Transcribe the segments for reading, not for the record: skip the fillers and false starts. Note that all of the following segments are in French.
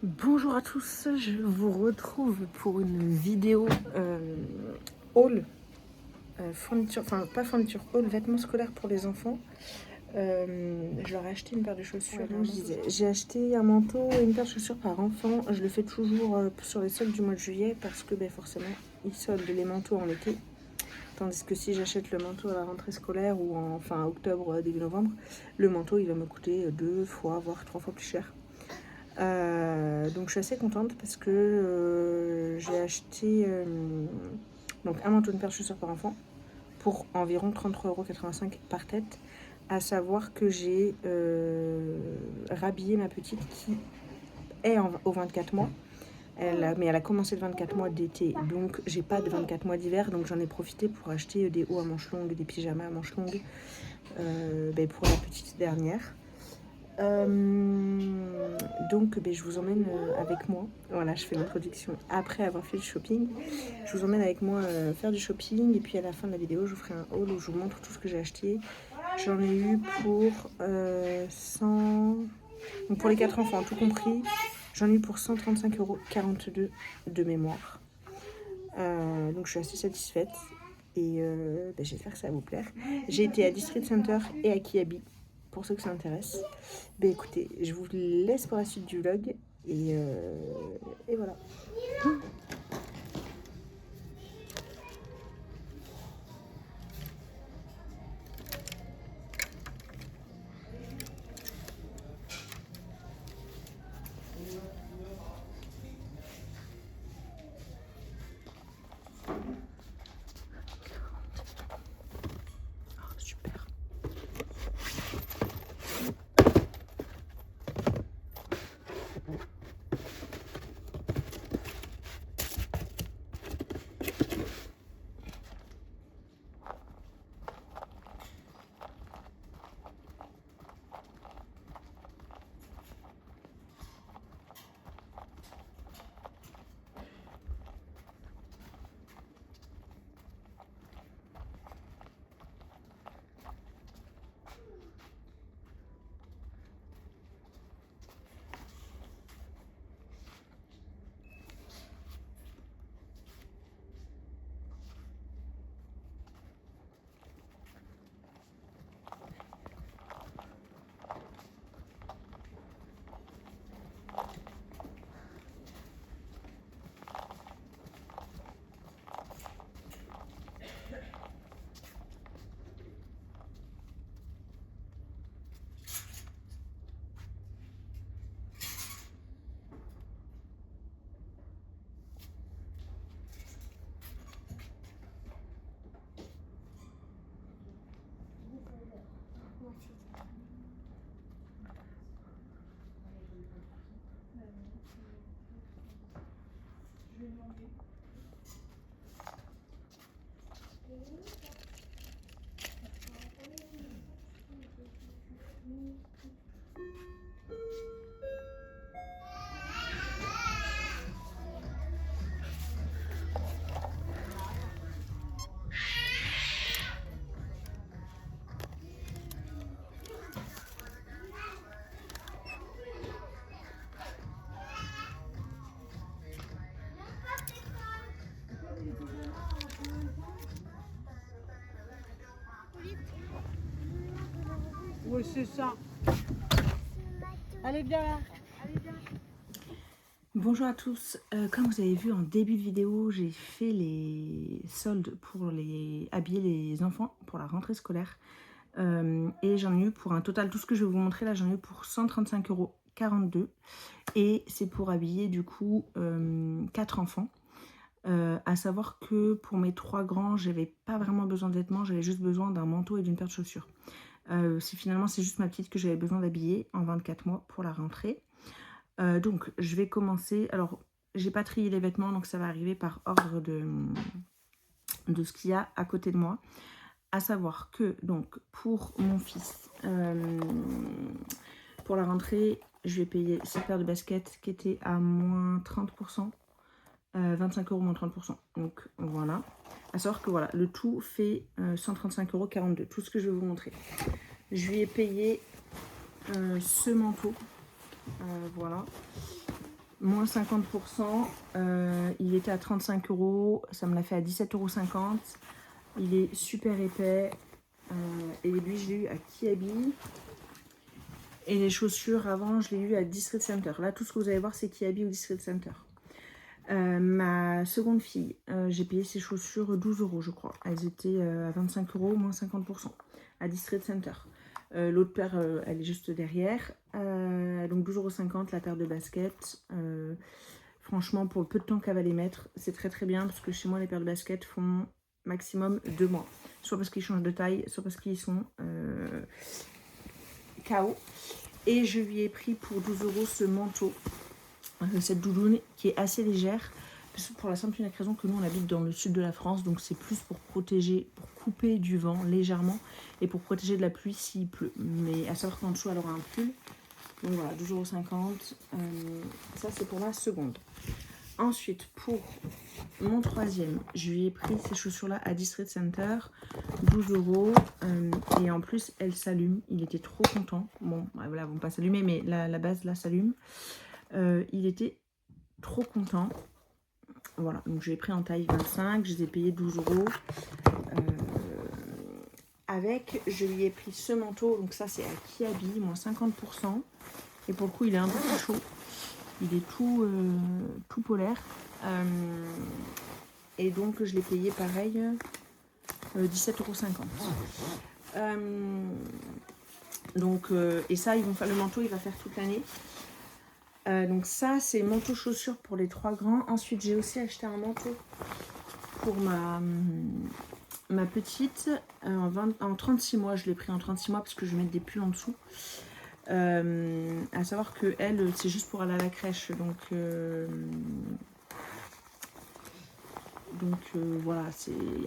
Bonjour à tous, je vous retrouve pour une vidéo haul, fourniture, enfin pas fourniture, haul, vêtements scolaires pour les enfants. Je leur ai acheté une paire de chaussures, ouais, je disais. J'ai acheté un manteau et une paire de chaussures par enfant. Je le fais toujours sur les soldes du mois de juillet parce que forcément ils soldent les manteaux en été. Tandis que si j'achète le manteau à la rentrée scolaire ou en fin octobre, début novembre, le manteau il va me coûter 2 fois, voire 3 fois plus cher. Donc je suis assez contente parce que j'ai acheté donc un manteau, une paire de chaussures par enfant pour environ 33,85 € par tête. À savoir que j'ai rhabillé ma petite qui est au 24 mois. Mais elle a commencé le 24 mois d'été, donc j'ai pas de 24 mois d'hiver, donc j'en ai profité pour acheter des hauts à manches longues, des pyjamas à manches longues pour la petite dernière. Donc je vous emmène avec moi. Voilà, je fais l'introduction après avoir fait le shopping. Je vous emmène avec moi faire du shopping et puis à la fin de la vidéo je vous ferai un haul où je vous montre tout ce que j'ai acheté. J'en ai eu pour 100... Donc pour les 4 enfants tout compris, j'en ai eu pour 135,42 € de mémoire. Donc je suis assez satisfaite et j'espère que ça va vous plaire. J'ai été à District Center et à Kiabi pour ceux que ça intéresse. Écoutez, je vous laisse pour la suite du vlog et voilà. Oh, super. Oui, c'est ça. Allez, viens là. Bonjour à tous, comme vous avez vu en début de vidéo, j'ai fait les soldes pour habiller les enfants pour la rentrée scolaire. Et j'en ai eu pour un total, tout ce que je vais vous montrer là, j'en ai eu pour 135,42 € et c'est pour habiller du coup 4 enfants. À savoir que pour mes 3 grands, j'avais pas vraiment besoin de vêtements, j'avais juste besoin d'un manteau et d'une paire de chaussures. Finalement c'est juste ma petite que j'avais besoin d'habiller en 24 mois pour la rentrée. Donc je vais commencer, alors j'ai pas trié les vêtements donc ça va arriver par ordre de ce qu'il y a à côté de moi. À savoir que donc pour mon fils, pour la rentrée, je vais payer cette paire de baskets qui était à moins 30%, 25 € moins 30%. Donc voilà. À savoir que voilà, le tout fait 135,42 €, tout ce que je vais vous montrer. Je lui ai payé ce manteau, voilà. moins 50%. Il était à 35 €. Ça me l'a fait à 17,50 €. Il est super épais. Et lui, je l'ai eu à Kiabi. Et les chaussures, avant, je l'ai eu à District Center. Là, tout ce que vous allez voir, c'est Kiabi ou District Center. Ma seconde fille, j'ai payé ses chaussures 12 €, je crois. Elles étaient à 25 €, moins 50%, à District Center. L'autre paire, elle est juste derrière. Donc 12,50 € la paire de baskets. Franchement, pour le peu de temps qu'elle va les mettre, c'est très très bien. Parce que chez moi, les paires de baskets font maximum 2 mois. Soit parce qu'ils changent de taille, soit parce qu'ils sont KO. Et je lui ai pris pour 12 € ce manteau. Cette doudoune qui est assez légère. Pour la simple et unique raison que nous, on habite dans le sud de la France. Donc c'est plus pour protéger, pour couper du vent légèrement. Et pour protéger de la pluie s'il pleut. Mais à savoir qu'en dessous, elle aura un pull. Donc voilà, 12,50 €. Ça, c'est pour la seconde. Ensuite, pour mon troisième, je lui ai pris ces chaussures-là à District Center, 12 €. Et en plus, elles s'allument. Il était trop content. Bon, voilà, elles vont pas s'allumer, mais la base, là, s'allume. Il était trop content. Voilà, donc je l'ai pris en taille 25. Je les ai payés 12 €. Avec, je lui ai pris ce manteau. Donc ça, c'est à Kiabi, moins 50%. Et pour le coup, il est un peu plus chaud. Il est tout polaire. Et donc, je l'ai payé pareil, 17,50 €. Donc, et ça, ils vont faire le manteau, il va faire toute l'année. Donc ça, c'est manteau chaussures pour les 3 grands. Ensuite, j'ai aussi acheté un manteau pour ma petite en 36 mois. Je l'ai pris en 36 mois parce que je vais mettre des pulls en dessous. À savoir que elle, c'est juste pour aller à la crèche. Donc voilà,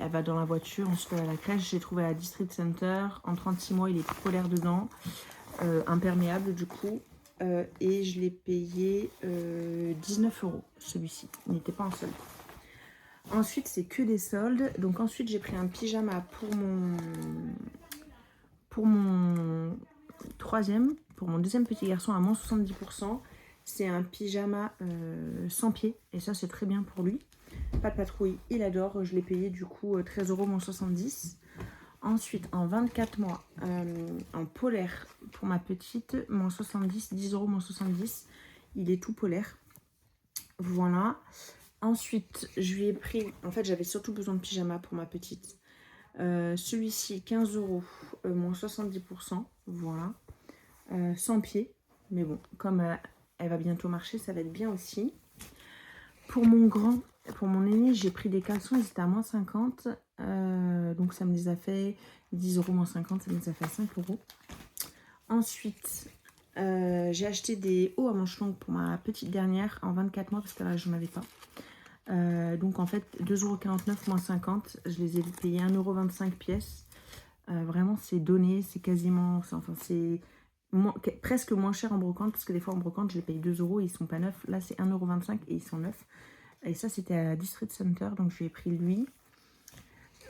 elle va dans la voiture, ensuite elle va à la crèche. J'ai trouvé à District Center. En 36 mois, il est polaire dedans. Imperméable du coup. Et je l'ai payé 19 € celui-ci. Il n'était pas en solde. Ensuite, c'est que des soldes. Donc ensuite, j'ai pris un pyjama pour mon troisième, pour mon deuxième petit garçon à moins 70%. C'est un pyjama sans pied. Et ça, c'est très bien pour lui. Pas de patrouille, il adore. Je l'ai payé du coup 13 € moins 70. Ensuite, en 24 mois, en polaire pour ma petite, moins 70, 10 € moins 70. Il est tout polaire. Voilà. Ensuite, je lui ai pris, en fait, j'avais surtout besoin de pyjama pour ma petite. Celui-ci, 15 € moins 70%. Voilà. Sans pied. Mais bon, comme elle va bientôt marcher, ça va être bien aussi. Pour mon grand, pour mon aîné, j'ai pris des caleçons, ils étaient à moins 50. Donc ça me les a fait 10 € moins 50, ça me les a fait 5 €. Ensuite, j'ai acheté des hauts à manches longues pour ma petite dernière en 24 mois parce que là, je n'en avais pas. Donc en fait, 2,49 € moins 50. Je les ai payés 1,25 € pièce. Vraiment, c'est donné, c'est quasiment... Enfin, c'est presque moins cher en brocante parce que des fois en brocante, je les paye 2 € et ils sont pas neufs. Là, c'est 1,25 € et ils sont neufs. Et ça, c'était à District Center, donc je lui ai pris lui.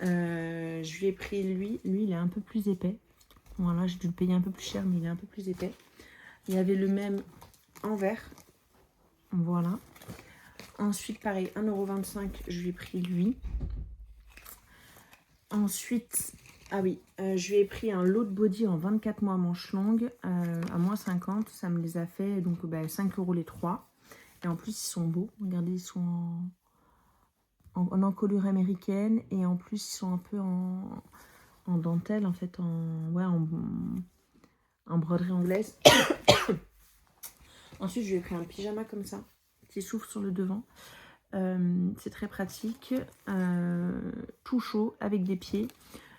Je lui ai pris lui. Lui, il est un peu plus épais. Voilà, j'ai dû le payer un peu plus cher, mais il est un peu plus épais. Il y avait le même en vert. Voilà. Ensuite, pareil, 1,25 €, je lui ai pris lui. Ensuite, ah oui, je lui ai pris un lot de body en 24 mois manches longues à moins 50. Ça me les a fait donc 5 € les 3. Et en plus, ils sont beaux. Regardez, ils sont en encolure américaine. Et en plus, ils sont un peu en dentelle, en fait, en broderie anglaise. Ensuite, je lui ai pris un pyjama comme ça, qui s'ouvre sur le devant. C'est très pratique. Tout chaud, avec des pieds.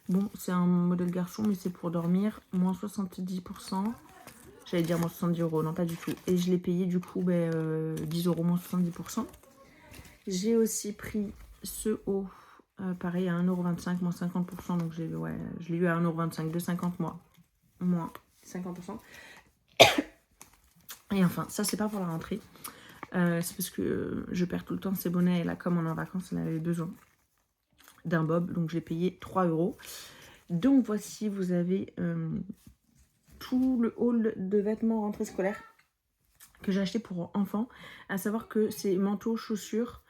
Bon, c'est un modèle garçon, mais c'est pour dormir. Moins 70%. J'allais dire moins 70 €, non pas du tout. Et je l'ai payé du coup 10 € moins 70%. J'ai aussi pris ce haut, pareil à 1,25 € moins 50%. Donc je l'ai eu à 1,25 € de 50 mois. Moins 50%. Et enfin, ça c'est pas pour la rentrée. C'est parce que je perds tout le temps ces bonnets. Et là, comme on est en vacances, on avait besoin d'un bob. Donc j'ai payé 3 €. Donc voici, vous avez tout le haul de vêtements rentrée scolaire. que j'ai acheté pour enfants, à savoir que c'est manteau, chaussures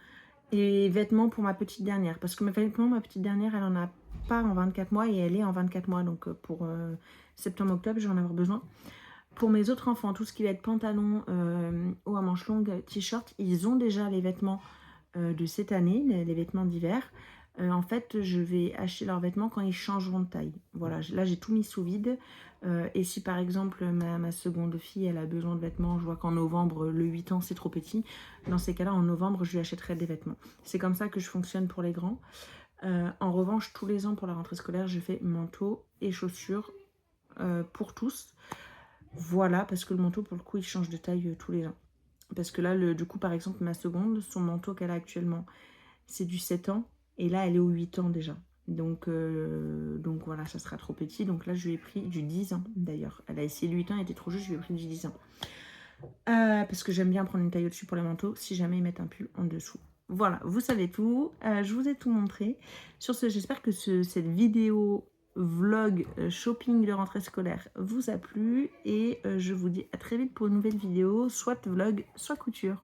et vêtements pour ma petite dernière. Parce que mes vêtements, ma petite dernière, elle en a pas en 24 mois et elle est en 24 mois. Donc pour septembre-octobre, je vais en avoir besoin. Pour mes autres enfants, tout ce qui va être pantalon, haut à manches longues, t-shirt, ils ont déjà les vêtements de cette année, les vêtements d'hiver. En fait, je vais acheter leurs vêtements quand ils changeront de taille. Voilà, là j'ai tout mis sous vide. Et si par exemple ma seconde fille, elle a besoin de vêtements, je vois qu'en novembre, le 8 ans c'est trop petit. Dans ces cas-là, en novembre, je lui achèterai des vêtements. C'est comme ça que je fonctionne pour les grands. En revanche, tous les ans pour la rentrée scolaire, je fais manteau et chaussures pour tous. Voilà, parce que le manteau, pour le coup, il change de taille tous les ans. Parce que là, du coup, par exemple, ma seconde, son manteau qu'elle a actuellement, c'est du 7 ans. Et là, elle est au 8 ans déjà. Donc voilà, ça sera trop petit. Donc là, je lui ai pris du 10 ans d'ailleurs. Elle a essayé le 8 ans, elle était trop juste, je lui ai pris du 10 ans. Parce que j'aime bien prendre une taille au-dessus pour les manteaux, si jamais ils mettent un pull en dessous. Voilà, vous savez tout. Je vous ai tout montré. Sur ce, j'espère que cette vidéo vlog shopping de rentrée scolaire vous a plu. Et je vous dis à très vite pour une nouvelle vidéo, soit vlog, soit couture.